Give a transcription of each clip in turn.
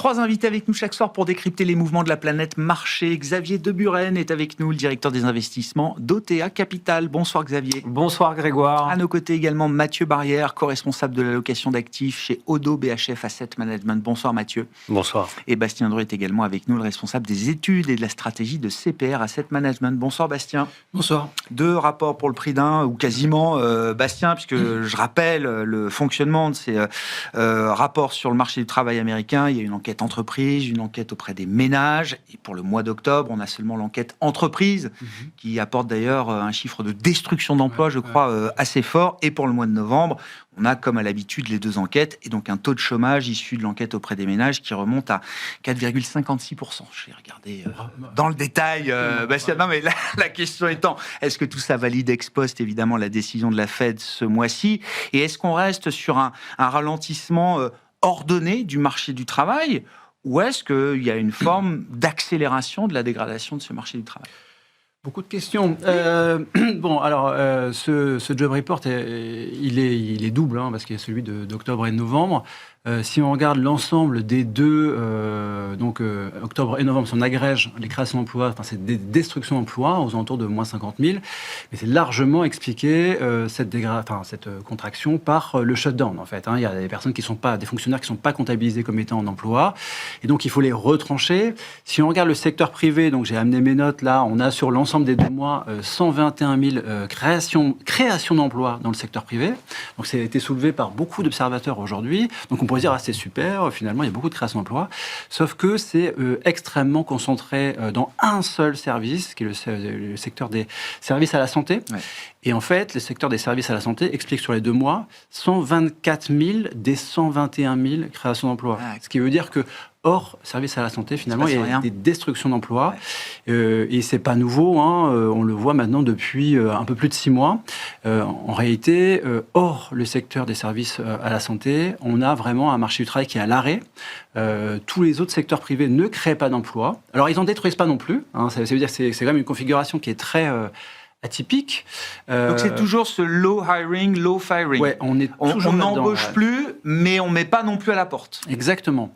3 invités avec nous chaque soir pour décrypter les mouvements de la planète marché. Xavier Deburen est avec nous, le directeur des investissements d'OTA Capital. Bonsoir Xavier. Bonsoir Grégoire. À nos côtés également Mathieu Barrière, co-responsable de l'allocation d'actifs chez Odo BHF Asset Management. Bonsoir Mathieu. Bonsoir. Et Bastien Dreux est également avec nous, le responsable des études et de la stratégie de CPR Asset Management. Bonsoir Bastien. Bonsoir. 2 rapports pour le prix d'un, ou quasiment, Bastien, puisque je rappelle le fonctionnement de ces rapports sur le marché du travail américain. Il y a une enquête entreprise, une enquête auprès des ménages. Et pour le mois d'octobre, on a seulement l'enquête entreprise, qui apporte d'ailleurs un chiffre de destruction d'emplois, je crois, assez fort. Et pour le mois de novembre, on a, comme à l'habitude, les 2 enquêtes, et donc un taux de chômage issu de l'enquête auprès des ménages qui remonte à 4,56%. Je vais regarder dans le détail, Bastien. Non, mais la question étant, est-ce que tout ça valide ex post, évidemment, la décision de la Fed ce mois-ci? Et est-ce qu'on reste sur un ralentissement ordonnée du marché du travail, ou est-ce qu'il y a une forme d'accélération de la dégradation de ce marché du travail? Beaucoup de questions. Bon, alors, ce job report, il est double, parce qu'il y a celui d'octobre et de novembre. Si on regarde l'ensemble des deux, octobre et novembre, si on agrège les créations d'emplois, c'est des destructions d'emplois aux alentours de moins 50 000, mais c'est largement expliqué cette contraction par le shutdown, en fait. Il y a des personnes des fonctionnaires qui ne sont pas comptabilisés comme étant en emploi, et donc il faut les retrancher. Si on regarde le secteur privé, donc j'ai amené mes notes là, on a sur l'ensemble des 2 mois 121 000 créations d'emplois dans le secteur privé. Donc ça a été soulevé par beaucoup d'observateurs aujourd'hui. Donc on pourrait dire, c'est super, finalement, il y a beaucoup de création d'emplois, sauf que c'est extrêmement concentré dans un seul service, qui est le secteur des services à la santé. Ouais. Et en fait, le secteur des services à la santé explique sur les 2 mois 124 000 des 121 000 créations d'emplois. Ah, ce qui veut dire que hors service à la santé, finalement, il y a des destructions d'emplois. Ouais. Et c'est pas nouveau, on le voit maintenant depuis un peu plus de 6 mois. En réalité, hors le secteur des services à la santé, on a vraiment un marché du travail qui est à l'arrêt. Tous les autres secteurs privés ne créent pas d'emplois. Alors, ils n'en détruisent pas non plus. Ça veut dire que c'est quand même une configuration qui est très atypique. Donc c'est toujours ce low hiring, low firing. Ouais, on n'embauche plus, mais on ne met pas non plus à la porte. Exactement.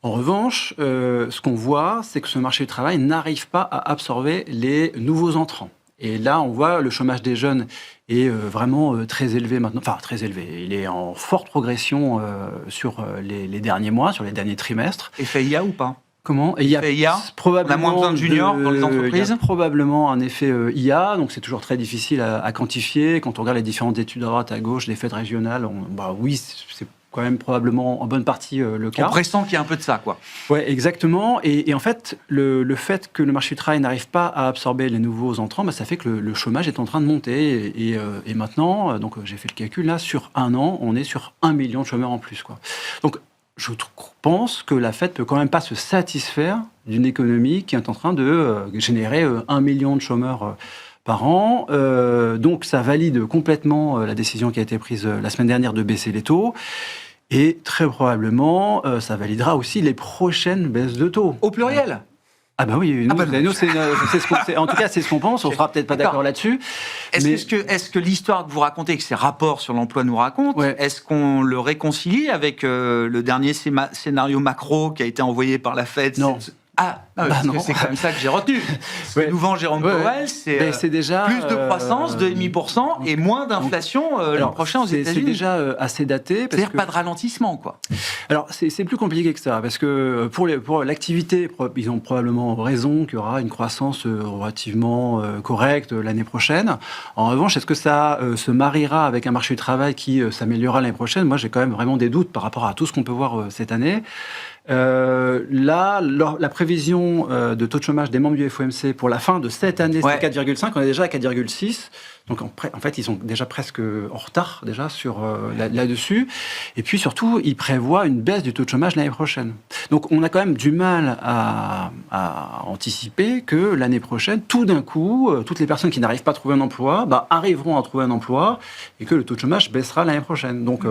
En revanche, ce qu'on voit, c'est que ce marché du travail n'arrive pas à absorber les nouveaux entrants. Et là, on voit le chômage des jeunes est vraiment très élevé maintenant. Enfin, très élevé. Il est en forte progression sur les derniers mois, sur les derniers trimestres. Effet IA ou pas? Comment? Et il y a probablement on a moins besoin de juniors dans les entreprises. Il y a probablement un effet IA, donc c'est toujours très difficile à quantifier. Quand on regarde les différentes études à droite, à gauche, les fêtes régionales, oui, c'est quand même probablement en bonne partie le cas. On pressent qu'il y a un peu de ça, quoi. Oui, exactement. Et en fait, le fait que le marché du travail n'arrive pas à absorber les nouveaux entrants, ça fait que le chômage est en train de monter. Et maintenant, donc j'ai fait le calcul, là, sur 1 an, on est sur 1 million de chômeurs en plus, quoi. Donc, je pense que la Fed peut quand même pas se satisfaire d'une économie qui est en train de générer 1 million de chômeurs par an. Donc, ça valide complètement la décision qui a été prise la semaine dernière de baisser les taux. Et très probablement, ça validera aussi les prochaines baisses de taux. Au pluriel? Ah bah oui, en tout cas, c'est ce qu'on pense. On ne sera peut-être pas d'accord là-dessus. Est-ce que l'histoire que vous racontez, que ces rapports sur l'emploi nous racontent, est-ce qu'on le réconcilie avec le dernier scénario macro qui a été envoyé par la Fed? Non. Non. C'est quand même ça que j'ai retenu. Ce que nous vend Jérôme Powell, c'est déjà plus de croissance, 2,5%, et moins d'inflation l'an prochain aux États-Unis. C'est déjà assez daté. C'est-à-dire pas de ralentissement, quoi. Alors, c'est plus compliqué que ça, parce que pour l'activité, ils ont probablement raison qu'il y aura une croissance relativement correcte l'année prochaine. En revanche, est-ce que ça se mariera avec un marché du travail qui s'améliorera l'année prochaine? Moi, j'ai quand même vraiment des doutes par rapport à tout ce qu'on peut voir cette année. Là, la prévision de taux de chômage des membres du FOMC pour la fin de cette année, c'est 4,5. On est déjà à 4,6. Donc, en fait, ils sont déjà presque en retard déjà sur là-dessus. Et puis, surtout, ils prévoient une baisse du taux de chômage l'année prochaine. Donc, on a quand même du mal à anticiper que l'année prochaine, tout d'un coup, toutes les personnes qui n'arrivent pas à trouver un emploi arriveront à trouver un emploi et que le taux de chômage baissera l'année prochaine. Donc,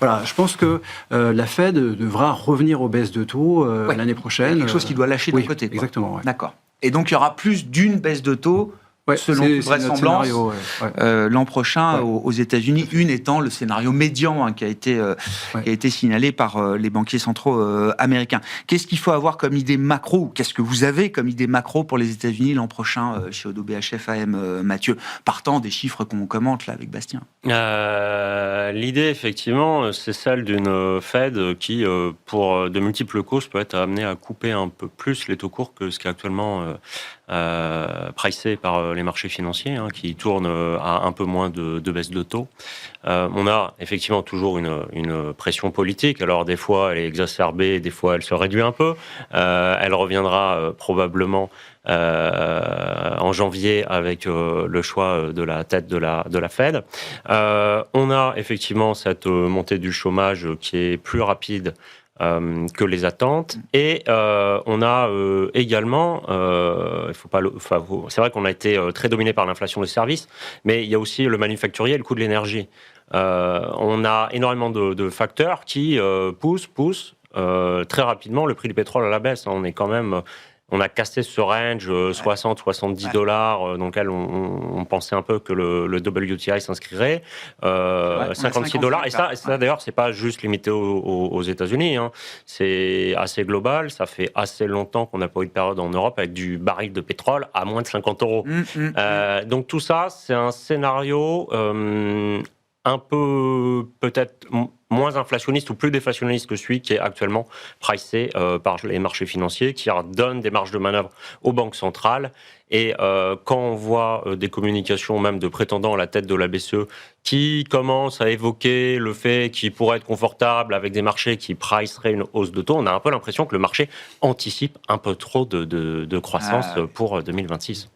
voilà, je pense que la Fed devra revenir aux baisses de taux l'année prochaine. Quelque chose qui doit lâcher d'un côté. Exactement. Ouais. D'accord. Et donc, il y aura plus d'une baisse de taux selon toute vraisemblance, l'an prochain aux États-Unis, une étant le scénario médian qui a été signalé par les banquiers centraux américains. Qu'est-ce qu'il faut avoir comme idée macro, ou qu'est-ce que vous avez comme idée macro pour les États-Unis l'an prochain chez ODDO BHF AM, Mathieu, partant des chiffres qu'on commente là avec Bastien? L'idée, effectivement, c'est celle d'une Fed qui, pour de multiples causes, peut être amenée à couper un peu plus les taux courts que ce qui est actuellement pricé par les marchés financiers, qui tournent à un peu moins de baisse de taux. On a effectivement toujours une pression politique. Alors des fois elle est exacerbée, des fois elle se réduit un peu. Elle reviendra probablement en janvier avec le choix de la tête de la Fed. On a effectivement cette montée du chômage qui est plus rapide que les attentes, et on a également, c'est vrai qu'on a été très dominé par l'inflation des services, mais il y a aussi le manufacturier et le coût de l'énergie. On a énormément de facteurs qui poussent très rapidement le prix du pétrole à la baisse. On a cassé ce range 60-70 dollars dans lequel on pensait un peu que le WTI s'inscrirait, 56 dollars. Et ça d'ailleurs, c'est pas juste limité aux États-Unis, c'est assez global. Ça fait assez longtemps qu'on n'a pas eu de période en Europe avec du baril de pétrole à moins de 50 euros. Donc tout ça, c'est un scénario un peu peut-être moins inflationniste ou plus déflationniste que celui qui est actuellement pricé par les marchés financiers, qui donne des marges de manœuvre aux banques centrales. Et quand on voit des communications même de prétendants à la tête de la BCE qui commencent à évoquer le fait qu'ils pourraient être confortables avec des marchés qui priceraient une hausse de taux, on a un peu l'impression que le marché anticipe un peu trop de croissance pour 2026.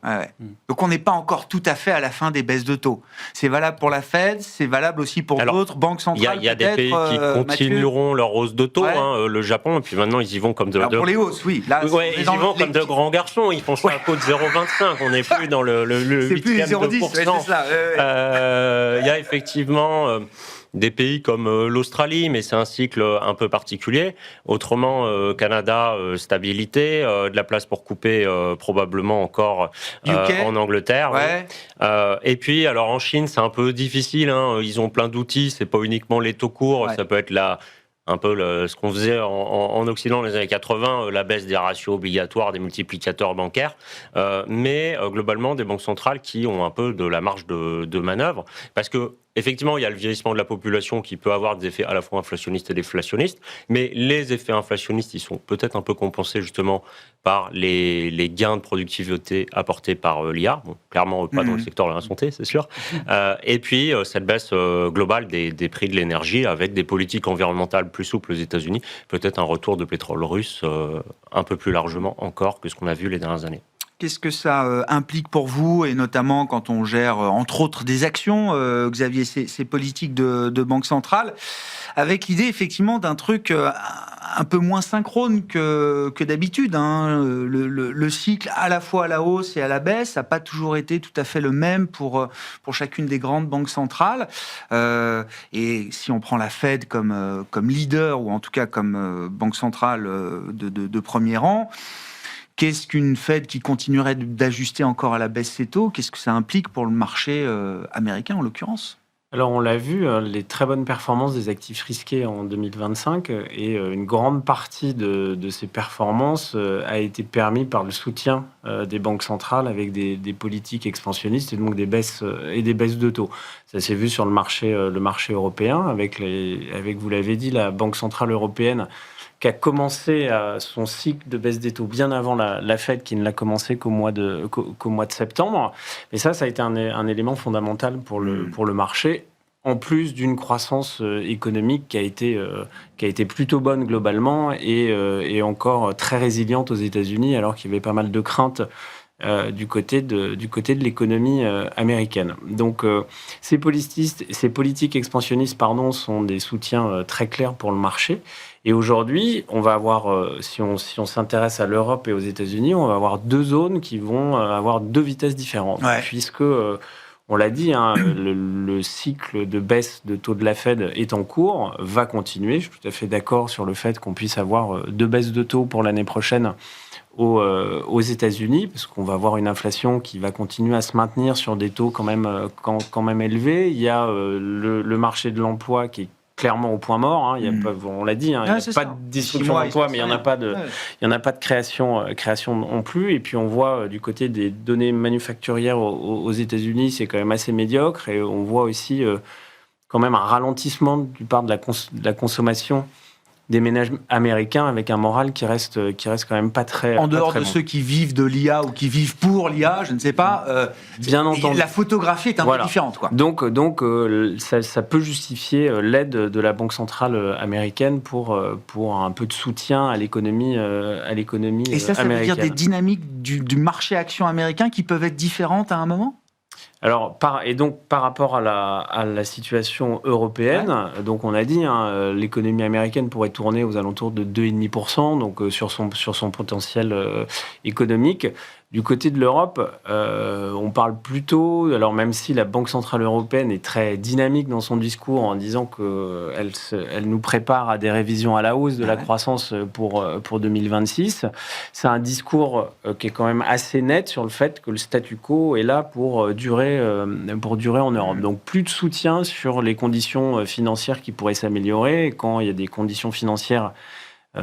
Donc on n'est pas encore tout à fait à la fin des baisses de taux. C'est valable pour la Fed, c'est valable aussi pour d'autres banques centrales. Il y a des pays qui continueront leur hausse de taux, le Japon, et puis maintenant ils y vont comme pour les hausses, oui. Là, ils y vont comme de grands garçons, ils font ça à côte 0,25, on n'est plus dans le 8e de pourcent. Il y a effectivement des pays comme l'Australie, mais c'est un cycle un peu particulier. Autrement, Canada, stabilité, de la place pour couper probablement encore en Angleterre. Et puis, alors en Chine, c'est un peu difficile. Ils ont plein d'outils, c'est pas uniquement les taux courts, ça peut être un peu ce qu'on faisait en Occident dans les années 80, la baisse des ratios obligatoires, des multiplicateurs bancaires, mais globalement des banques centrales qui ont un peu de la marge de manœuvre, parce que effectivement, il y a le vieillissement de la population qui peut avoir des effets à la fois inflationnistes et déflationnistes, mais les effets inflationnistes, ils sont peut-être un peu compensés justement par les gains de productivité apportés par l'IA. Bon, clairement, pas dans le secteur de la santé, c'est sûr. Et puis, cette baisse globale des prix de l'énergie avec des politiques environnementales plus souples aux États-Unis, peut-être un retour de pétrole russe un peu plus largement encore que ce qu'on a vu les dernières années. Qu'est-ce que ça implique pour vous, et notamment quand on gère, entre autres, des actions, Xavier, ces politiques de banque centrale, avec l'idée, effectivement, d'un truc un peu moins synchrone que d'habitude. Le cycle, à la fois à la hausse et à la baisse, n'a pas toujours été tout à fait le même pour chacune des grandes banques centrales. Et si on prend la Fed comme leader, ou en tout cas comme banque centrale de premier rang, qu'est-ce qu'une Fed qui continuerait d'ajuster encore à la baisse ses taux? Qu'est-ce que ça implique pour le marché américain, en l'occurrence? Alors, on l'a vu, les très bonnes performances des actifs risqués en 2025, et une grande partie de ces performances a été permis par le soutien des banques centrales avec des politiques expansionnistes, et donc des baisses de taux. Ça s'est vu sur le marché européen avec, vous l'avez dit, la Banque centrale européenne qui a commencé son cycle de baisse des taux bien avant la Fed, qui ne l'a commencé qu'au mois de septembre. Et ça a été un élément fondamental pour le marché, en plus d'une croissance économique qui a été plutôt bonne globalement, et encore très résiliente aux États-Unis, alors qu'il y avait pas mal de craintes du côté de l'économie américaine. Donc ces politiques expansionnistes sont des soutiens très clairs pour le marché. Et aujourd'hui, on va avoir, si on s'intéresse à l'Europe et aux États-Unis, on va avoir deux zones qui vont avoir deux vitesses différentes, puisque on l'a dit, le cycle de baisse de taux de la Fed est en cours, va continuer. Je suis tout à fait d'accord sur le fait qu'on puisse avoir deux baisses de taux pour l'année prochaine, aux États-Unis, parce qu'on va avoir une inflation qui va continuer à se maintenir sur des taux quand même élevés. Il y a le marché de l'emploi qui est clairement au point mort. Il y a pas, on l'a dit, il n'y a pas de destruction d'emploi, mais il n'y en a pas de création non plus. Et puis on voit du côté des données manufacturières aux États-Unis, c'est quand même assez médiocre. Et on voit aussi quand même un ralentissement du part de la consommation des ménages américains avec un moral qui reste quand même pas très en dehors pas très de bon. ceux qui vivent de l'IA ou qui vivent pour l'IA, je ne sais pas. Bien entendu. La photographie est un peu différente, quoi. Donc ça peut justifier l'aide de la Banque centrale américaine pour un peu de soutien à l'économie américaine. Et ça veut dire des dynamiques du marché action américain qui peuvent être différentes à un moment ? Alors, par rapport à la situation européenne, donc on a dit, l'économie américaine pourrait tourner aux alentours de 2,5%, donc sur son potentiel économique. Du côté de l'Europe, on parle plutôt, alors même si la Banque centrale européenne est très dynamique dans son discours en disant qu'elle nous prépare à des révisions à la hausse de la croissance pour 2026, c'est un discours qui est quand même assez net sur le fait que le statu quo est là pour durer en Europe. Donc plus de soutien sur les conditions financières qui pourraient s'améliorer. Et quand il y a des conditions financières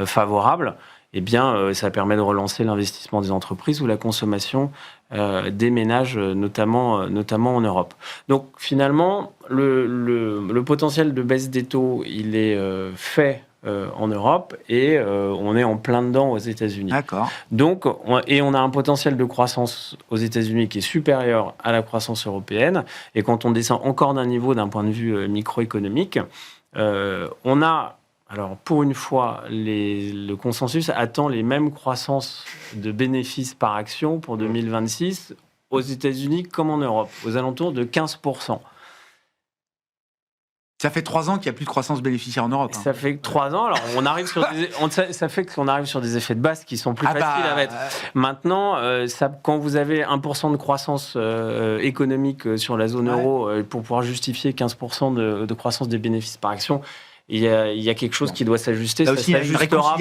favorables, eh bien, ça permet de relancer l'investissement des entreprises ou la consommation des ménages, notamment en Europe. Donc, finalement, le potentiel de baisse des taux, il est en Europe et on est en plein dedans aux États-Unis. D'accord. Donc, on a un potentiel de croissance aux États-Unis qui est supérieur à la croissance européenne. Et quand on descend encore d'un niveau d'un point de vue microéconomique, on a... Alors, pour une fois, le consensus attend les mêmes croissances de bénéfices par action pour 2026 aux États-Unis comme en Europe, aux alentours de 15%. Ça fait 3 ans qu'il n'y a plus de croissance bénéficiaire en Europe. Ça fait 3 ans. Alors, ça fait qu'on arrive sur des effets de base qui sont plus faciles à mettre. Maintenant, quand vous avez 1% de croissance économique sur la zone euro pour pouvoir justifier 15% de croissance des bénéfices par action, il y a quelque chose qui doit s'ajuster. Ça s'ajustera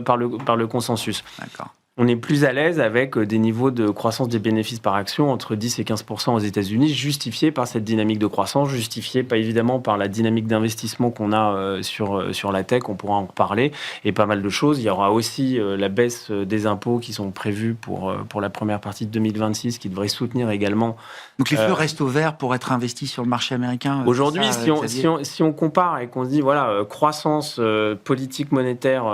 par le consensus. D'accord. On est plus à l'aise avec des niveaux de croissance des bénéfices par action entre 10 et 15% aux États-Unis, justifiés par cette dynamique de croissance, justifiés pas évidemment par la dynamique d'investissement qu'on a sur la tech, on pourra en reparler, et pas mal de choses. Il y aura aussi la baisse des impôts qui sont prévus pour la première partie de 2026, qui devrait soutenir également. Donc les feux restent ouverts pour être investis sur le marché américain. Aujourd'hui, si on compare et qu'on se dit, voilà, croissance politique monétaire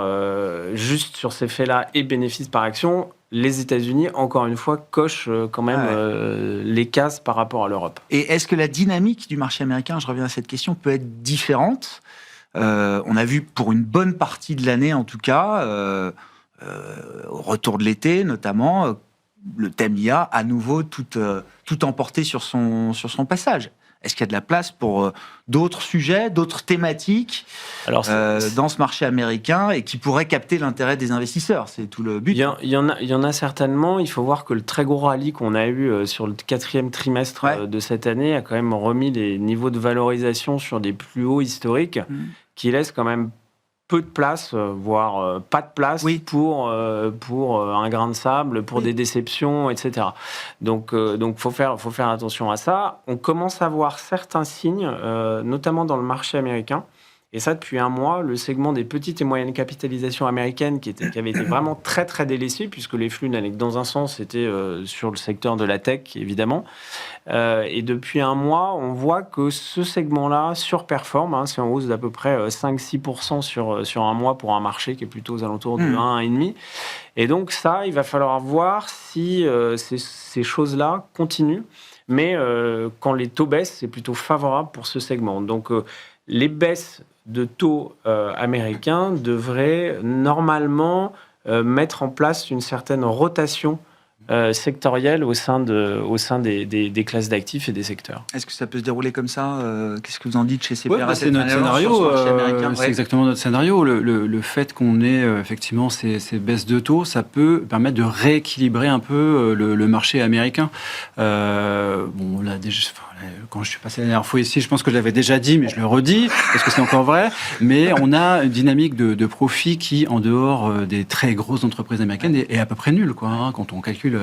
juste sur ces faits-là et bénéfices par action, les États-Unis, encore une fois, cochent quand même les cases par rapport à l'Europe. Et est-ce que la dynamique du marché américain, je reviens à cette question, peut être différente ? On a vu pour une bonne partie de l'année, en tout cas, au retour de l'été notamment, le thème IA à nouveau tout emporté sur son passage. Est-ce qu'il y a de la place pour d'autres sujets, d'autres thématiques dans ce marché américain et qui pourraient capter l'intérêt des investisseurs ? C'est tout le but. Il y en a certainement. Il faut voir que le très gros rallye qu'on a eu sur le 4e trimestre de cette année a quand même remis les niveaux de valorisation sur des plus hauts historiques qui laissent quand même peu de place, voire pas de place pour un grain de sable, pour des déceptions, etc. Donc faut faire attention à ça. On commence à voir certains signes, notamment dans le marché américain. Et ça, depuis un mois, le segment des petites et moyennes capitalisations américaines qui avait été vraiment très, très délaissé, puisque les flux n'allaient que dans un sens, c'était sur le secteur de la tech, évidemment. Et depuis un mois, on voit que ce segment-là surperforme. C'est en hausse d'à peu près 5-6% sur un mois pour un marché qui est plutôt aux alentours de 1,5%. Et donc ça, il va falloir voir si ces choses-là continuent. Mais quand les taux baissent, c'est plutôt favorable pour ce segment. Donc les baisses de taux américains devraient normalement mettre en place une certaine rotation sectorielle au sein des classes d'actifs et des secteurs. Est-ce que ça peut se dérouler comme ça? Qu'est-ce que vous en dites chez CPR? Ouais, c'est notre scénario. C'est exactement notre scénario. Le fait qu'on ait effectivement ces baisses de taux, ça peut permettre de rééquilibrer un peu le marché américain. Bon, là, déjà, quand je suis passé la dernière fois ici, je pense que je l'avais déjà dit, mais je le redis, parce que c'est encore vrai. Mais on a une dynamique de profit qui, en dehors des très grosses entreprises américaines, est à peu près nulle, quoi, hein, quand on calcule.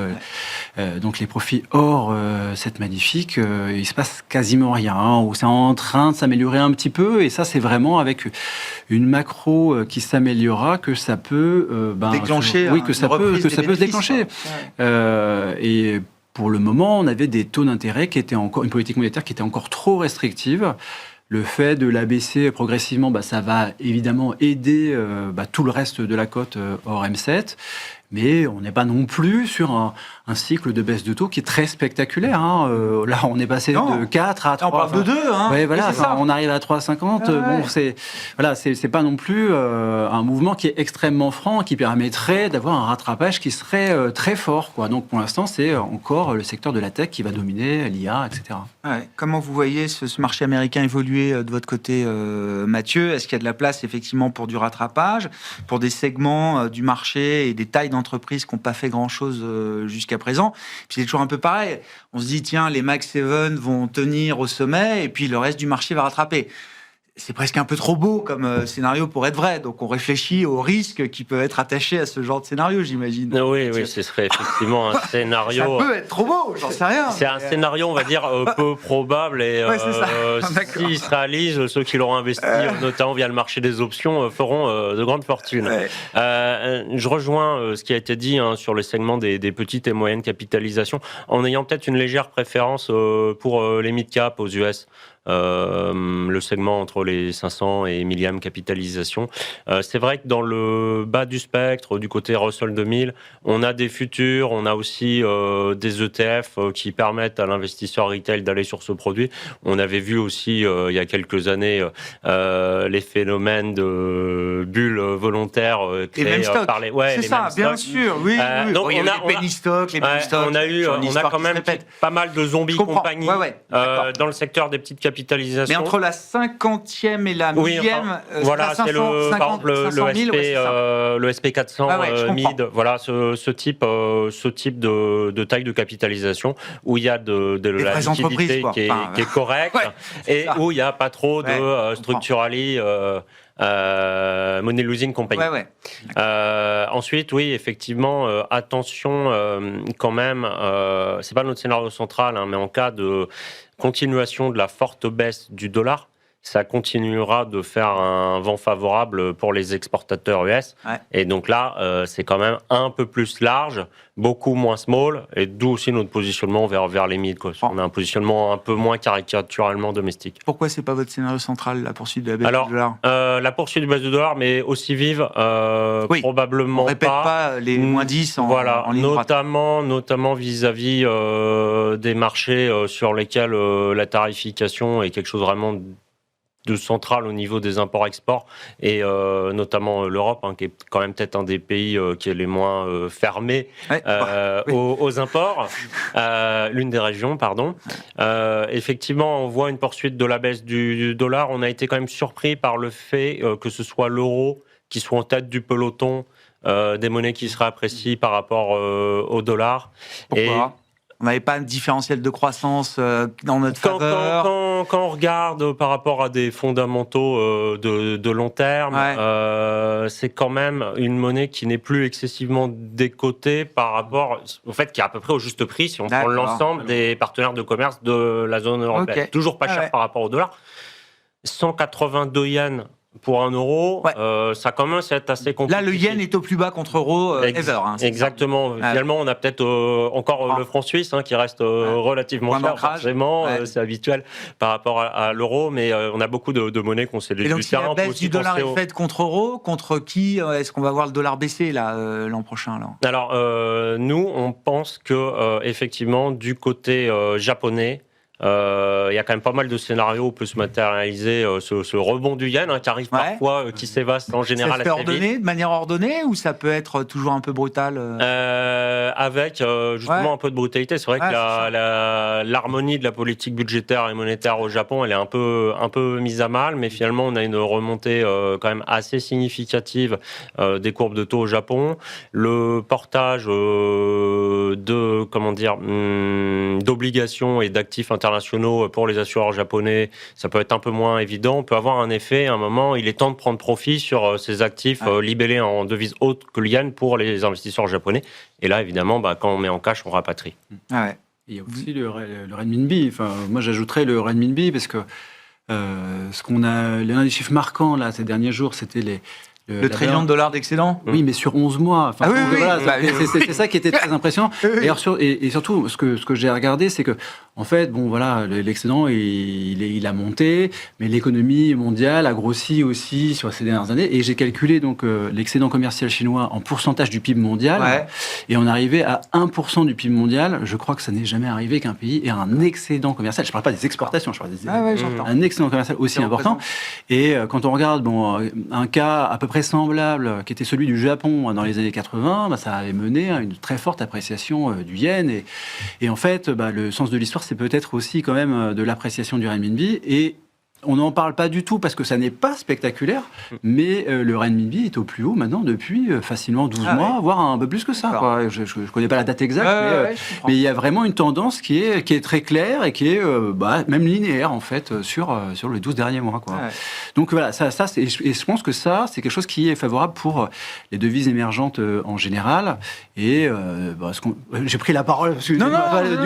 Donc les profits hors cette magnifique, il se passe quasiment rien. Hein, c'est en train de s'améliorer un petit peu, et ça, c'est vraiment avec une macro qui s'améliorera que ça peut déclencher. Oui, que ça peut se déclencher. Et pour le moment, on avait des taux d'intérêt qui étaient encore, une politique monétaire qui était encore trop restrictive. Le fait de l'abaisser progressivement, ça va évidemment aider tout le reste de la cote hors M7. Mais on n'est pas non plus sur un cycle de baisse de taux qui est très spectaculaire. Hein. Là, on est passé de 4 à 3. On parle de 2. Hein. Ouais, voilà, on arrive à 3,50. Bon, c'est pas non plus un mouvement qui est extrêmement franc, qui permettrait d'avoir un rattrapage qui serait très fort, quoi. Donc, pour l'instant, c'est encore le secteur de la tech qui va dominer, l'IA, etc. Ouais. Comment vous voyez ce marché américain évoluer de votre côté, Mathieu? Est-ce qu'il y a de la place, effectivement, pour du rattrapage, pour des segments du marché et des tailles d'entreprises qui n'ont pas fait grand-chose jusqu'à présent? Puis c'est toujours un peu pareil. On se dit, tiens, les Mag 7 vont tenir au sommet et puis le reste du marché va rattraper. C'est presque un peu trop beau comme scénario pour être vrai. Donc, on réfléchit aux risques qui peuvent être attachés à ce genre de scénario, j'imagine. Oui, ce serait effectivement un scénario... Ça peut être trop beau, j'en sais rien. C'est un scénario, on va dire, peu probable. Et s'il se réalise, ceux qui l'auront investi, notamment via le marché des options, feront de grandes fortunes. Ouais. Je rejoins ce qui a été dit sur le segment des petites et moyennes capitalisations, en ayant peut-être une légère préférence pour les mid-cap aux US. Le segment entre les 500 et 1000e capitalisation. C'est vrai que dans le bas du spectre, du côté Russell 2000, on a des futurs, on a aussi des ETF qui permettent à l'investisseur retail d'aller sur ce produit. On avait vu aussi il y a quelques années les phénomènes de bulles volontaires créés par les... Ouais, c'est ça, bien sûr. Oui, oui. Donc il y a les penny stocks, les penny stocks. On a quand même pas mal de zombies compagnies dans le secteur des petites capitalisations. Mais entre la 50e et la 1000e, voilà, c'est par exemple le SP 400 mid, voilà ce type de taille de capitalisation où il y a de la liquidité qui est correcte et où il n'y a pas trop de structurali money losing compagnie. Ensuite, oui, effectivement, attention quand même, c'est pas notre scénario central, mais en cas de continuation de la forte baisse du dollar, ça continuera de faire un vent favorable pour les exportateurs US. Et donc là, c'est quand même un peu plus large, beaucoup moins small, et d'où aussi notre positionnement vers les mid. On a un positionnement un peu moins caricaturalement domestique. Pourquoi c'est pas votre scénario central, la poursuite de la baisse du dollar? La poursuite du baisse du dollar, mais aussi vive, probablement on répète pas les moins 10 en ligne droite. Notamment vis-à-vis des marchés sur lesquels la tarification est quelque chose vraiment de central au niveau des imports-exports et notamment l'Europe, qui est quand même peut-être un des pays qui est les moins fermés aux imports, l'une des régions, pardon. Effectivement, on voit une poursuite de la baisse du dollar. On a été quand même surpris par le fait que ce soit l'euro qui soit en tête du peloton des monnaies qui seraient appréciées par rapport au dollar. Pourquoi ? On n'avait pas un différentiel de croissance dans notre faveur. Quand on regarde par rapport à des fondamentaux de long terme, c'est quand même une monnaie qui n'est plus excessivement décotée par rapport au fait qu'il y a à peu près au juste prix si on prend l'ensemble des partenaires de commerce de la zone européenne. Toujours pas cher par rapport au dollar. 182 yens pour 1 euro, ça commence à être assez compliqué. Là, le yen est au plus bas contre euro ever. Exactement. Finalement, on a peut-être encore le franc suisse qui reste relativement cher, forcément. C'est habituel par rapport à l'euro, mais on a beaucoup de monnaies qu'on sait du terrain. Et donc, si la baisse du dollar est faite contre euro, contre qui est-ce qu'on va voir le dollar baisser l'an prochain là ? Alors, nous, on pense que effectivement, du côté japonais, Il y a quand même pas mal de scénarios où peut se matérialiser ce rebond du yen qui arrive parfois, qui s'évaste en général ça se fait assez vite. de manière ordonnée ou ça peut être toujours un peu brutal Avec justement un peu de brutalité. C'est vrai que l'harmonie de la politique budgétaire et monétaire au Japon, elle est un peu mise à mal, mais finalement on a une remontée quand même assez significative des courbes de taux au Japon. Le portage d'obligations et d'actifs internationaux pour les assureurs japonais, ça peut être un peu moins évident. On peut avoir un effet, à un moment, il est temps de prendre profit sur ces actifs libellés en devises hautes que le yen pour les investisseurs japonais. Et là, évidemment, quand on met en cash, on rapatrie. Il y a aussi le renminbi. Enfin, moi, j'ajouterais le renminbi parce que l'un des chiffres marquants là, ces derniers jours, c'était le trillion de dollars d'excédent. Oui, mais sur 11 mois. Enfin, c'est ça qui était très impressionnant. Et surtout, ce que j'ai regardé, c'est que, en fait, l'excédent, il a monté, mais l'économie mondiale a grossi aussi sur ces dernières années. Et j'ai calculé donc l'excédent commercial chinois en pourcentage du PIB mondial. Et on arrivait à 1% du PIB mondial. Je crois que ça n'est jamais arrivé qu'un pays ait un excédent commercial. Je ne parle pas des exportations, je parle un excédent commercial aussi important. Et quand on regarde un cas à peu près semblable, qui était celui du Japon dans les années 80, ça avait mené à une très forte appréciation du yen. Et en fait, le sens de l'histoire, c'est peut-être aussi quand même de l'appréciation du renminbi. Et on n'en parle pas du tout parce que ça n'est pas spectaculaire, mais le renminbi est au plus haut maintenant depuis facilement 12 mois, voire un peu plus que ça. Quoi. Je ne connais pas la date exacte, mais il y a vraiment une tendance qui est très claire et qui est même linéaire en fait sur les 12 derniers mois. Quoi. Donc voilà, et je pense que ça, c'est quelque chose qui est favorable pour les devises émergentes en général. Et j'ai pris la parole. Du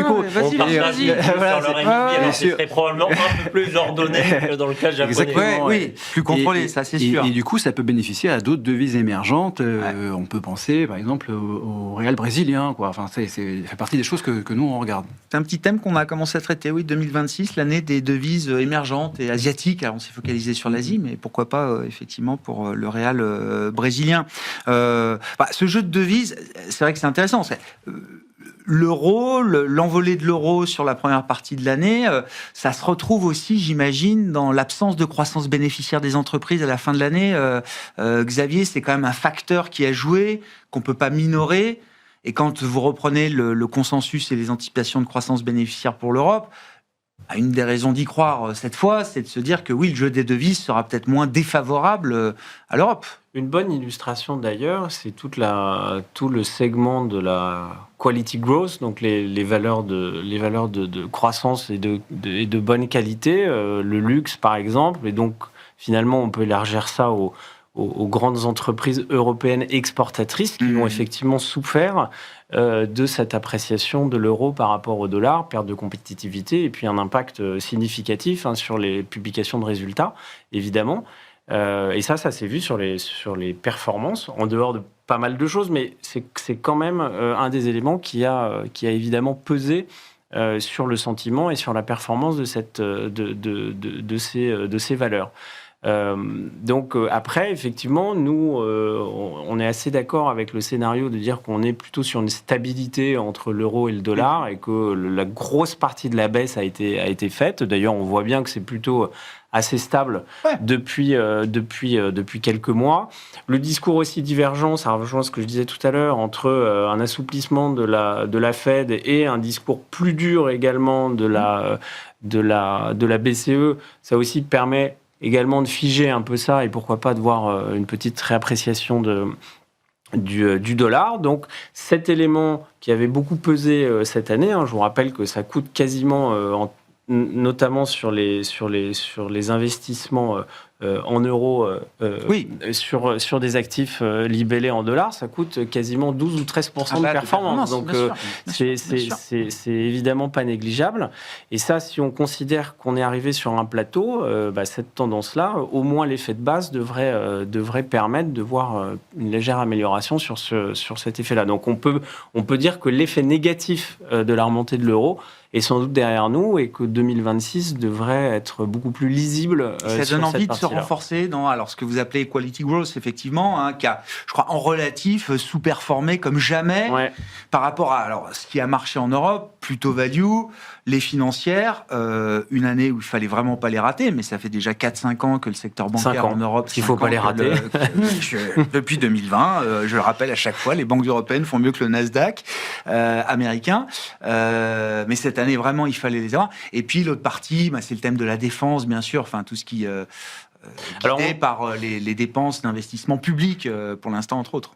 coup, vas-y. Sur le renminbi, c'est probablement un peu plus ordonné. Dans le cas japonais. Plus contrôlé, ça c'est sûr. Et du coup, ça peut bénéficier à d'autres devises émergentes. On peut penser, par exemple, au réal brésilien. Quoi. Enfin, ça fait partie des choses que nous, on regarde. C'est un petit thème qu'on a commencé à traiter, 2026, l'année des devises émergentes et asiatiques. Alors, on s'est focalisé sur l'Asie, mais pourquoi pas, effectivement, pour le réal brésilien. Ce jeu de devises, c'est vrai que c'est intéressant. L'euro, l'envolée de l'euro sur la première partie de l'année, ça se retrouve aussi, j'imagine, dans l'absence de croissance bénéficiaire des entreprises à la fin de l'année. Xavier, c'est quand même un facteur qui a joué, qu'on ne peut pas minorer. Et quand vous reprenez le consensus et les anticipations de croissance bénéficiaire pour l'Europe, une des raisons d'y croire cette fois, c'est de se dire que oui, le jeu des devises sera peut-être moins défavorable à l'Europe. Une bonne illustration d'ailleurs, c'est tout le segment de la quality growth, donc les valeurs de croissance et de bonne qualité, le luxe par exemple, et donc finalement on peut élargir ça aux grandes entreprises européennes exportatrices qui ont effectivement souffert de cette appréciation de l'euro par rapport au dollar, perte de compétitivité et puis un impact significatif sur les publications de résultats, évidemment. Et ça s'est vu sur les performances, en dehors de pas mal de choses, mais c'est quand même un des éléments qui a évidemment pesé sur le sentiment et sur la performance de ces valeurs. Donc après, effectivement, nous, on est assez d'accord avec le scénario de dire qu'on est plutôt sur une stabilité entre l'euro et le dollar et que la grosse partie de la baisse a été faite. D'ailleurs, on voit bien que c'est plutôt assez stable depuis quelques mois. Le discours aussi divergent, ça rejoint ce que je disais tout à l'heure, entre un assouplissement de la Fed et un discours plus dur également de la BCE. Ça aussi permet également de figer un peu ça et pourquoi pas de voir une petite réappréciation du dollar. Donc cet élément qui avait beaucoup pesé cette année, je vous rappelle que ça coûte quasiment notamment sur les investissements en euros sur des actifs libellés en dollars, ça coûte quasiment 12 ou 13% de performance. Donc c'est évidemment pas négligeable. Et ça, si on considère qu'on est arrivé sur un plateau, cette tendance-là, au moins l'effet de base devrait permettre de voir une légère amélioration sur cet effet-là. Donc on peut dire que l'effet négatif de la remontée de l'euro est sans doute derrière nous et que 2026 devrait être beaucoup plus lisible. Ça sur donne envie cette de se partie-là. renforcer dans alors, ce que vous appelez Quality Growth, effectivement, qui a, je crois, en relatif, sous-performé comme jamais par rapport à alors, ce qui a marché en Europe, plutôt value, les financières, une année où il fallait vraiment pas les rater, mais ça fait déjà 4-5 ans que le secteur bancaire en Europe... Il faut pas les rater. Depuis 2020, je le rappelle à chaque fois, les banques européennes font mieux que le Nasdaq américain. Mais cette année, vraiment, il fallait les avoir. Et puis, l'autre partie, c'est le thème de la défense, bien sûr, enfin, tout ce qui... guidé par les dépenses d'investissement public, pour l'instant, entre autres.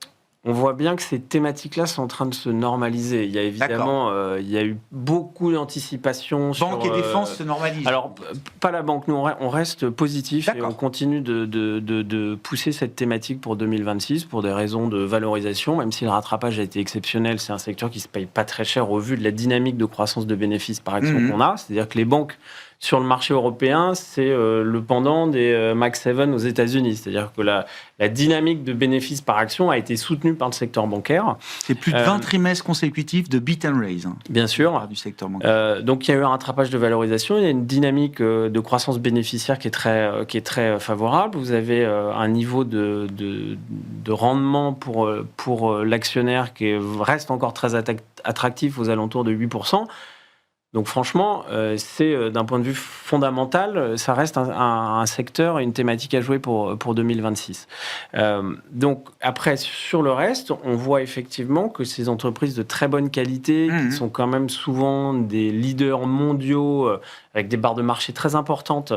On voit bien que ces thématiques-là sont en train de se normaliser. Il y a évidemment, il y a eu beaucoup d'anticipation sur... Banque et défense se normalisent. Alors, pas la banque. Nous, on reste positif et on continue de pousser cette thématique pour 2026 pour des raisons de valorisation. Même si le rattrapage a été exceptionnel, c'est un secteur qui ne se paye pas très cher au vu de la dynamique de croissance de bénéfices par action qu'on a. C'est-à-dire que les banques sur le marché européen, c'est le pendant des Max 7 aux États-Unis. C'est-à-dire que la dynamique de bénéfices par action a été soutenue par le secteur bancaire. C'est plus de 20 trimestres consécutifs de beat and raise. Bien sûr. Du secteur bancaire. Donc il y a eu un rattrapage de valorisation, il y a une dynamique de croissance bénéficiaire qui est très favorable. Vous avez un niveau de rendement pour l'actionnaire qui reste encore très attractif aux alentours de 8%. Donc franchement, c'est d'un point de vue fondamental, ça reste un secteur et une thématique à jouer pour 2026. Donc après, sur le reste, on voit effectivement que ces entreprises de très bonne qualité, qui sont quand même souvent des leaders mondiaux, avec des barres de marché très importantes,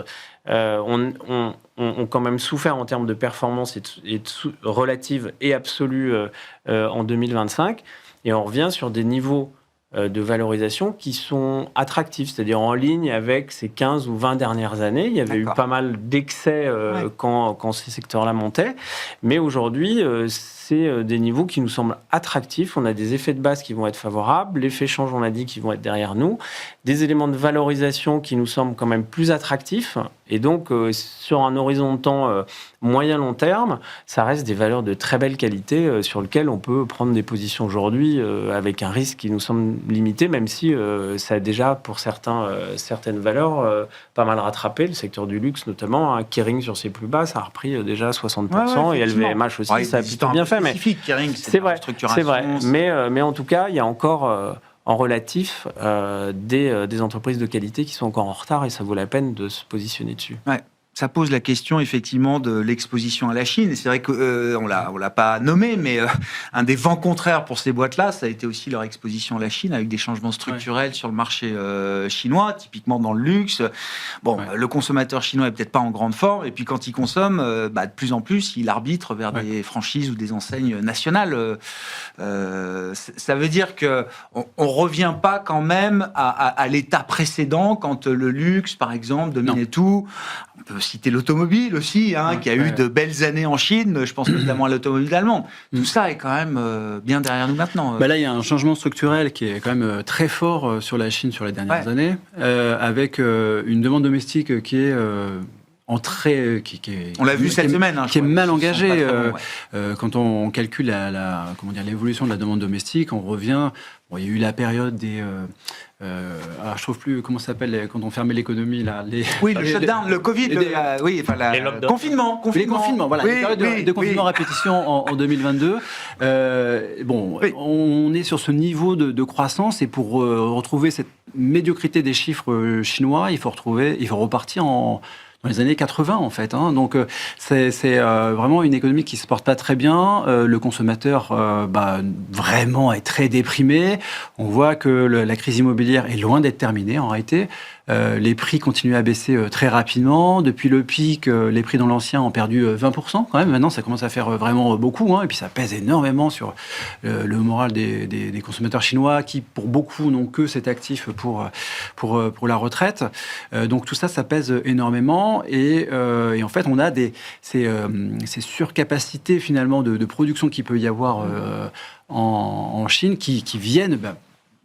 ont quand même souffert en termes de performance relative et absolue en 2025. Et on revient sur des niveaux de valorisation qui sont attractifs, c'est-à-dire en ligne avec ces 15 ou 20 dernières années. Il y avait eu pas mal d'excès quand ces secteurs-là montaient, mais aujourd'hui, c'est des niveaux qui nous semblent attractifs. On a des effets de base qui vont être favorables, l'effet change, on l'a dit, qui vont être derrière nous, des éléments de valorisation qui nous semblent quand même plus attractifs, et donc sur un horizon de temps moyen-long terme, ça reste des valeurs de très belle qualité sur lesquelles on peut prendre des positions aujourd'hui avec un risque qui nous semble limité, même si ça a déjà, pour certaines valeurs, pas mal rattrapé. Le secteur du luxe, notamment, Kering sur ses plus bas, ça a repris déjà 60%, et LVMH aussi, ça a plutôt bien fait. Mais Kering, c'est vrai, mais en tout cas, il y a encore en relatif des entreprises de qualité qui sont encore en retard, et ça vaut la peine de se positionner dessus. Ouais. Ça pose la question effectivement de l'exposition à la Chine. Et c'est vrai que on l'a pas nommé, mais un des vents contraires pour ces boîtes-là, ça a été aussi leur exposition à la Chine, avec des changements structurels sur le marché chinois, typiquement dans le luxe. Bon, le consommateur chinois est peut-être pas en grande forme, et puis quand il consomme, de plus en plus, il arbitre vers des franchises ou des enseignes nationales. Ça veut dire que on revient pas quand même à l'état précédent quand le luxe, par exemple, dominait tout. On peut citer l'automobile aussi, qui a eu de belles années en Chine. Je pense notamment à l'automobile allemande. Tout ça est quand même bien derrière nous maintenant. Là, il y a un changement structurel qui est quand même très fort sur la Chine sur les dernières années, avec une demande domestique qui est on l'a vu cette semaine, qui est mal engagée. Quand on calcule l'évolution de la demande domestique, on revient. Il y a eu la période des. Alors je trouve plus comment ça s'appelle quand on fermait l'économie là. Le shutdown, le Covid, le confinement. Les confinements, voilà, les périodes de confinement à répétition en 2022. On est sur ce niveau de croissance, et pour retrouver cette médiocrité des chiffres chinois, il faut repartir dans les années 80, en fait. Donc, c'est vraiment une économie qui se porte pas très bien. Le consommateur, vraiment, est très déprimé. On voit que la crise immobilière est loin d'être terminée, en réalité. Les prix continuent à baisser très rapidement. Depuis le pic, les prix dans l'ancien ont perdu 20% quand même. Maintenant, ça commence à faire vraiment beaucoup. Et puis, ça pèse énormément sur le moral des consommateurs chinois qui, pour beaucoup, n'ont que cet actif pour la retraite. Donc, tout ça, ça pèse énormément. Et en fait, on a ces surcapacités, finalement, de production qu'il peut y avoir en Chine qui viennent...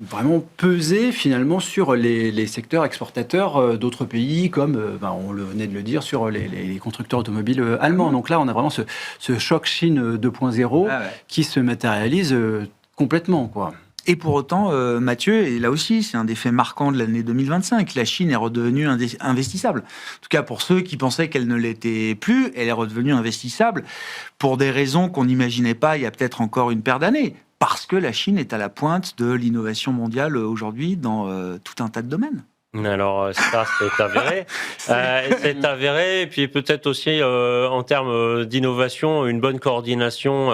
vraiment peser finalement sur les secteurs exportateurs d'autres pays, comme on venait de le dire, sur les constructeurs automobiles allemands. Donc là, on a vraiment ce choc Chine 2.0 qui se matérialise complètement, quoi. Et pour autant, Mathieu, et là aussi, c'est un des faits marquants de l'année 2025, la Chine est redevenue investissable. En tout cas, pour ceux qui pensaient qu'elle ne l'était plus, elle est redevenue investissable pour des raisons qu'on n'imaginait pas il y a peut-être encore une paire d'années. Parce que la Chine est à la pointe de l'innovation mondiale aujourd'hui dans tout un tas de domaines. Alors ça, c'est avéré. C'est avéré. Et puis peut-être aussi en termes d'innovation, une bonne coordination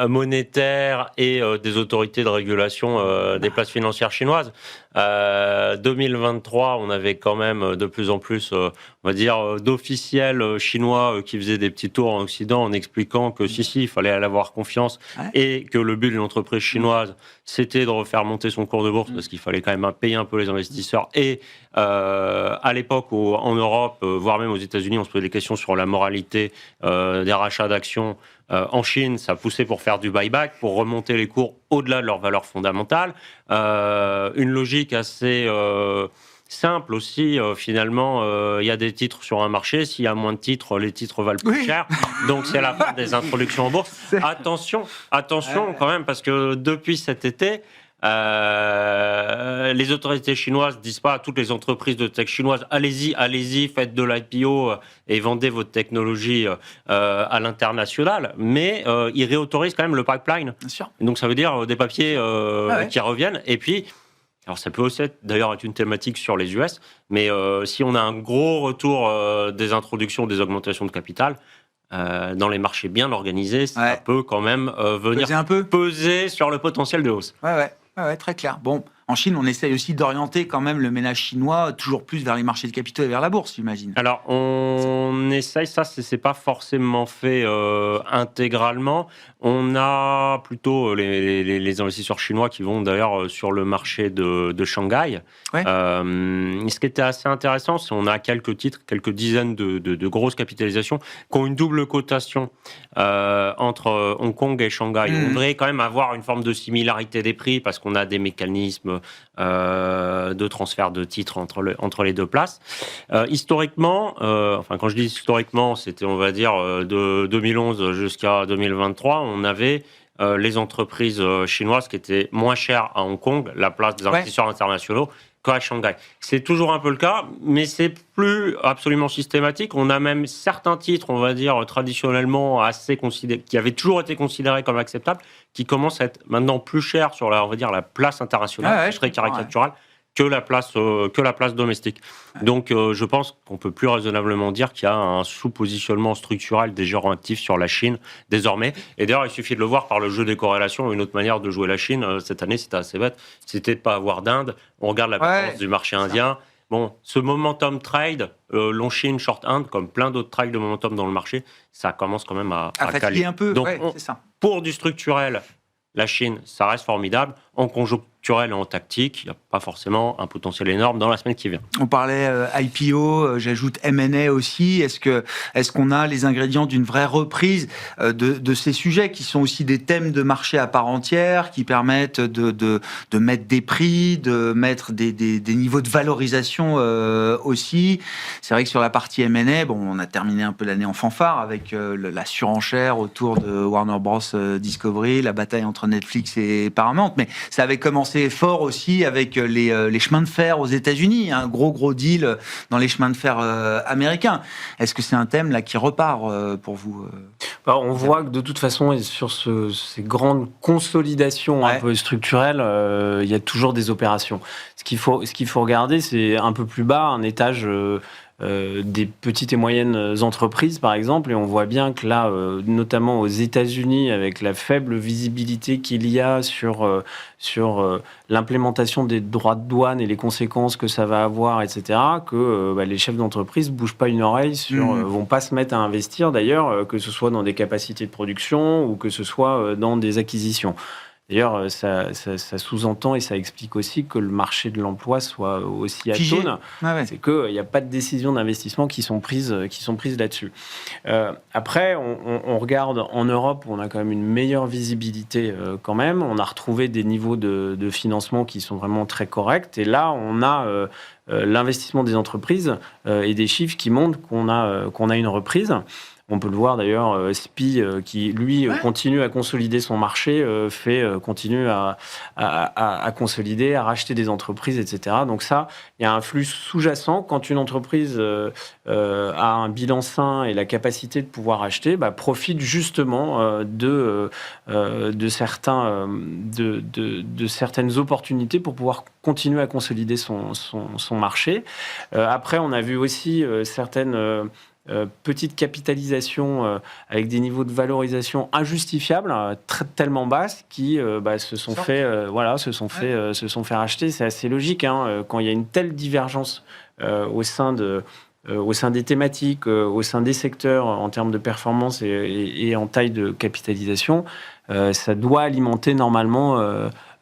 monétaire et des autorités de régulation des places financières chinoises. 2023, on avait quand même de plus en plus, on va dire, d'officiels chinois qui faisaient des petits tours en Occident en expliquant que si, il fallait aller avoir confiance et que le but d'une entreprise chinoise, c'était de refaire monter son cours de bourse parce qu'il fallait quand même payer un peu les investisseurs. Et à l'époque, en Europe, voire même aux États-Unis, on se posait des questions sur la moralité des rachats d'actions. En Chine, ça poussait pour faire du buyback, pour remonter les cours au-delà de leur valeur fondamentale. Une logique assez simple aussi. Finalement, il y a des titres sur un marché. S'il y a moins de titres, les titres valent plus cher. Donc, c'est la fin des introductions en bourse. Attention quand même, parce que depuis cet été, les autorités chinoises disent pas à toutes les entreprises de tech chinoises allez-y, faites de l'IPO et vendez votre technologie à l'international, mais ils réautorisent quand même le pipeline. Bien sûr. Donc ça veut dire des papiers qui reviennent. Et puis, alors ça peut aussi d'ailleurs être une thématique sur les US, mais si on a un gros retour des introductions, des augmentations de capital, dans les marchés bien organisés, ça peut quand même venir peser sur le potentiel de hausse. Ouais, très clair. Bon, en Chine, on essaye aussi d'orienter quand même le ménage chinois toujours plus vers les marchés de capitaux et vers la bourse, j'imagine. Alors, on essaye, ça, c'est pas forcément fait intégralement. On a plutôt les investisseurs chinois qui vont d'ailleurs sur le marché de Shanghai. Ce qui était assez intéressant, c'est qu'on a quelques titres, quelques dizaines de grosses capitalisations qui ont une double cotation entre Hong Kong et Shanghai. On devrait quand même avoir une forme de similarité des prix parce qu'on a des mécanismes de transfert de titres entre les deux places. Historiquement, quand je dis historiquement, c'était on va dire de 2011 jusqu'à 2023, on avait les entreprises chinoises qui étaient moins chères à Hong Kong, la place des investisseurs internationaux, qu'à Shanghai. C'est toujours un peu le cas, mais c'est plus absolument systématique. On a même certains titres, on va dire, traditionnellement qui avaient toujours été considérés comme acceptables, qui commencent à être maintenant plus chers sur la place internationale, très caricaturale, que la place domestique. Donc, je pense qu'on peut plus raisonnablement dire qu'il y a un sous-positionnement structurel des gérants actifs sur la Chine désormais. Et d'ailleurs, il suffit de le voir par le jeu des corrélations. Une autre manière de jouer la Chine cette année, c'était assez bête, c'était de pas avoir d'Inde. On regarde la performance du marché indien. Bon, ce momentum trade, long Chine, short Inde, comme plein d'autres trades de momentum dans le marché, ça commence quand même à caler un peu. Donc, c'est ça. Pour du structurel, la Chine, ça reste formidable. En conjoncturel et en tactique, il n'y a pas forcément un potentiel énorme dans la semaine qui vient. On parlait IPO, j'ajoute M&A aussi. Est-ce qu'on a les ingrédients d'une vraie reprise de ces sujets qui sont aussi des thèmes de marché à part entière, qui permettent de mettre des prix, de mettre des niveaux de valorisation aussi. C'est vrai que sur la partie M&A, on a terminé un peu l'année en fanfare avec la surenchère autour de Warner Bros. Discovery, la bataille entre Netflix et Paramount, mais ça avait commencé fort aussi avec les chemins de fer aux États-Unis, un gros deal dans les chemins de fer américains. Est-ce que c'est un thème là qui repart pour vous On voit que de toute façon, sur ces grandes consolidations un peu structurelles, il y a toujours des opérations. Ce qu'il faut regarder, c'est un peu plus bas, un étage des petites et moyennes entreprises, par exemple, et on voit bien que là, notamment aux États-Unis, avec la faible visibilité qu'il y a sur l'implémentation des droits de douane et les conséquences que ça va avoir, etc., que les chefs d'entreprise ne bougent pas une oreille, vont pas se mettre à investir, d'ailleurs, que ce soit dans des capacités de production ou que ce soit dans des acquisitions. D'ailleurs, ça sous-entend et ça explique aussi que le marché de l'emploi soit aussi atone. C'est qu'il n'y a pas de décisions d'investissement qui sont prises là-dessus. Après, on regarde en Europe, on a quand même une meilleure visibilité quand même. On a retrouvé des niveaux de financement qui sont vraiment très corrects. Et là, on a l'investissement des entreprises et des chiffres qui montrent qu'on a une reprise. On peut le voir d'ailleurs, SPI, qui lui continue à consolider son marché, continue à consolider, à racheter des entreprises, etc. Donc ça, il y a un flux sous-jacent. Quand une entreprise a un bilan sain et la capacité de pouvoir acheter, profite justement de certaines opportunités pour pouvoir continuer à consolider son marché. Après, on a vu aussi certaines petite capitalisation avec des niveaux de valorisation injustifiables, tellement basses, qui se sont fait racheter. C'est assez logique quand il y a une telle divergence au sein des thématiques, au sein des secteurs en termes de performance et en taille de capitalisation. Ça doit alimenter normalement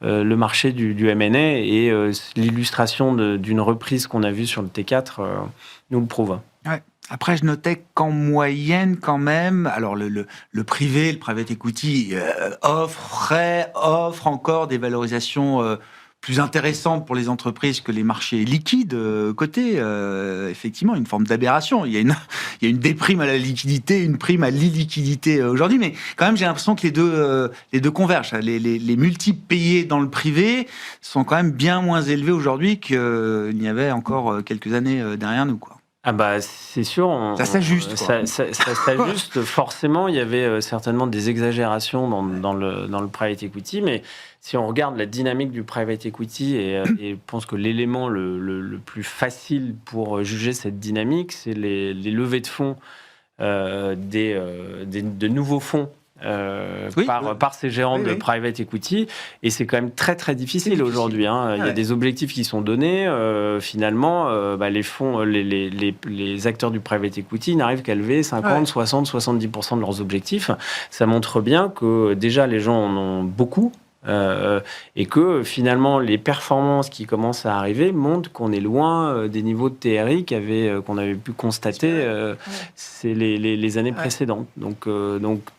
le marché du M&A et l'illustration d'une reprise qu'on a vue sur le T4 nous le prouve. Ouais. Après, je notais qu'en moyenne, quand même, alors le privé, le private equity offre encore des valorisations plus intéressantes pour les entreprises que les marchés liquides cotés. Effectivement, une forme d'aberration. Il y a une déprime à la liquidité, une prime à l'illiquidité aujourd'hui, mais quand même, j'ai l'impression que les deux convergent. Les multiples payés dans le privé sont quand même bien moins élevés aujourd'hui qu'il n'y avait encore quelques années derrière nous, quoi. C'est sûr. Ça s'ajuste. Ça s'ajuste. Forcément, il y avait certainement des exagérations dans le private equity, mais si on regarde la dynamique du private equity, et je pense que l'élément le plus facile pour juger cette dynamique, c'est les levées de fonds, de nouveaux fonds. Par ces gérants de private equity, et c'est quand même très très difficile aujourd'hui. Il y a des objectifs qui sont donnés. Finalement, les fonds, les acteurs du private equity n'arrivent qu'à lever 50, 60, 70% de leurs objectifs. Ça montre bien que déjà les gens en ont beaucoup. Et que finalement les performances qui commencent à arriver montrent qu'on est loin des niveaux de TRI qu'on avait pu constater c'est les années précédentes. Donc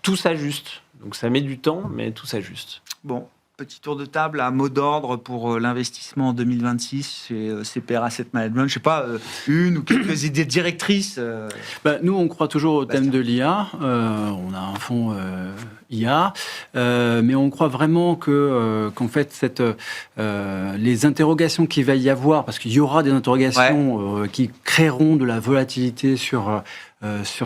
tout s'ajuste. Donc ça met du temps, mais tout s'ajuste. Bon, petit tour de table à mot d'ordre pour l'investissement en 2026 chez CPR Asset Management. Je ne sais pas, une ou quelques idées directrices. Nous, on croit toujours au thème de l'IA. On a un fonds IA, mais on croit vraiment qu'en fait, les interrogations qu'il va y avoir, parce qu'il y aura des interrogations qui créeront de la volatilité sur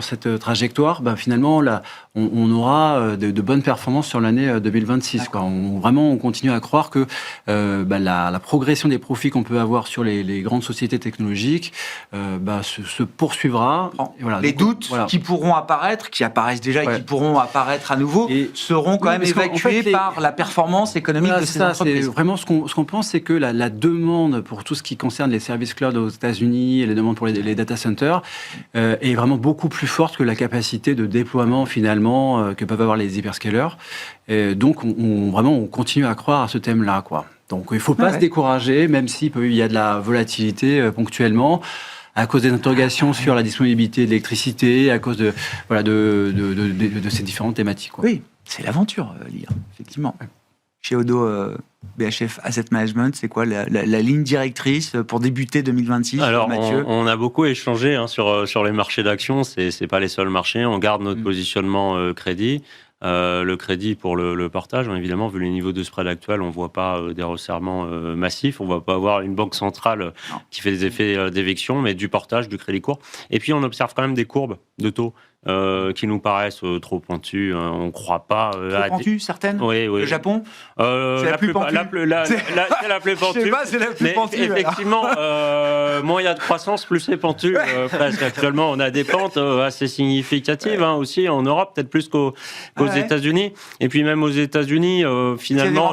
cette trajectoire, finalement, là, on aura de bonnes performances sur l'année 2026. On continue à croire que la progression des profits qu'on peut avoir sur les grandes sociétés technologiques se poursuivra. Voilà, les doutes qui pourront apparaître, qui apparaissent déjà et qui pourront apparaître à nouveau, seront quand même évacués par la performance économique de ces entreprises. Vraiment, ce qu'on pense, c'est que la demande pour tout ce qui concerne les services cloud aux États-Unis et les demandes pour les data centers est vraiment beaucoup plus forte que la capacité de déploiement finalement que peuvent avoir les hyperscalers. Et donc, on continue à croire à ce thème-là, quoi. Donc, il ne faut pas se décourager, même s'il y a de la volatilité ponctuellement, à cause des interrogations sur la disponibilité d'électricité, à cause de ces différentes thématiques, quoi. Oui, c'est l'aventure, l'IA, effectivement. Chez Odo BHF Asset Management, c'est quoi la ligne directrice pour débuter 2026? Alors, Mathieu, on a beaucoup échangé sur les marchés d'actions. C'est pas les seuls marchés. On garde notre positionnement crédit. Le crédit pour le portage, évidemment, vu les niveaux de spread actuels, on ne voit pas des resserrements massifs. On ne va pas avoir une banque centrale qui fait des effets d'éviction, mais du portage, du crédit court. Et puis, on observe quand même des courbes de taux qui nous paraissent trop pointues. On ne croit pas... trop pointues, certaines? Oui. Le Japon? C'est la plus pentue. C'est la plus pentue. Je sais pas, c'est la plus pentue. Effectivement, moins il y a de croissance, plus c'est pentu. Presque. Actuellement, on a des pentes assez significatives aussi en Europe, peut-être plus qu'aux États-Unis. Et puis même aux États-Unis, finalement,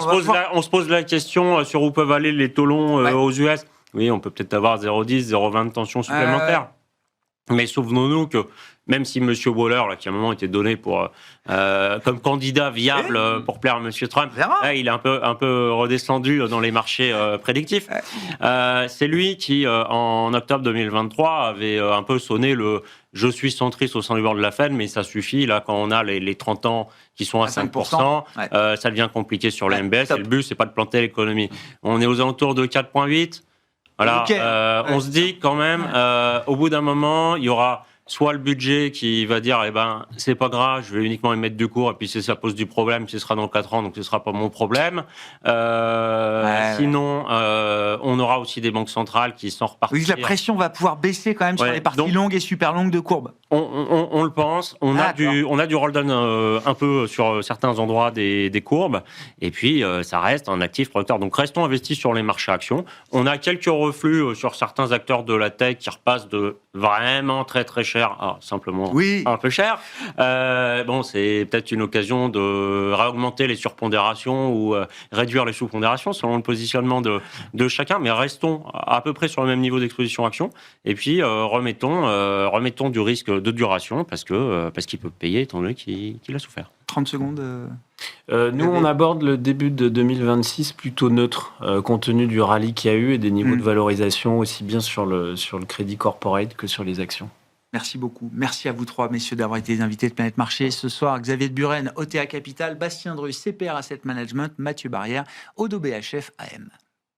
on se pose la question sur où peuvent aller les taux longs aux US. Oui, on peut peut-être avoir 0,10, 0,20 de tension supplémentaire. Mais souvenons-nous que même si M. Waller, là, qui à un moment était donné comme candidat viable pour plaire à M. Trump, là, il est un peu redescendu dans les marchés prédictifs. C'est lui qui, en octobre 2023, avait un peu sonné le « je suis centriste au sein du board de la Fed », mais ça suffit. Là, quand on a les 30 ans qui sont à 5%, ça devient compliqué sur les MBS. Et le but, c'est pas de planter l'économie. On est aux alentours de 4,8. Voilà, on se dit quand même, au bout d'un moment, il y aura soit le budget qui va dire, c'est pas grave, je vais uniquement émettre du cours, et puis si ça pose du problème, ce sera dans 4 ans, donc ce sera pas mon problème. Sinon, on aura aussi des banques centrales qui sont repartir. Oui, la pression va pouvoir baisser quand même sur les parties longues et super longues de courbe. On le pense. On a du roll-down un peu sur certains endroits des courbes. Et puis, ça reste un actif producteur. Donc, restons investis sur les marchés actions. On a quelques reflux sur certains acteurs de la tech qui repassent de vraiment très, très cher à simplement un peu cher. C'est peut-être une occasion de réaugmenter les surpondérations ou réduire les sous-pondérations selon le positionnement de chacun. Mais restons à peu près sur le même niveau d'exposition action. Et puis, remettons du risque de duration parce qu'il peut payer étant donné qu'il a souffert. 30 secondes. Nous, on aborde le début de 2026 plutôt neutre, compte tenu du rallye qu'il y a eu et des niveaux de valorisation aussi bien sur le crédit corporate que sur les actions. Merci beaucoup. Merci à vous trois, messieurs, d'avoir été les invités de Planète Marché ce soir. Xavier de Buren, OTA Capital, Bastien Drus, CPR Asset Management, Mathieu Barrière, Odo BHF AM.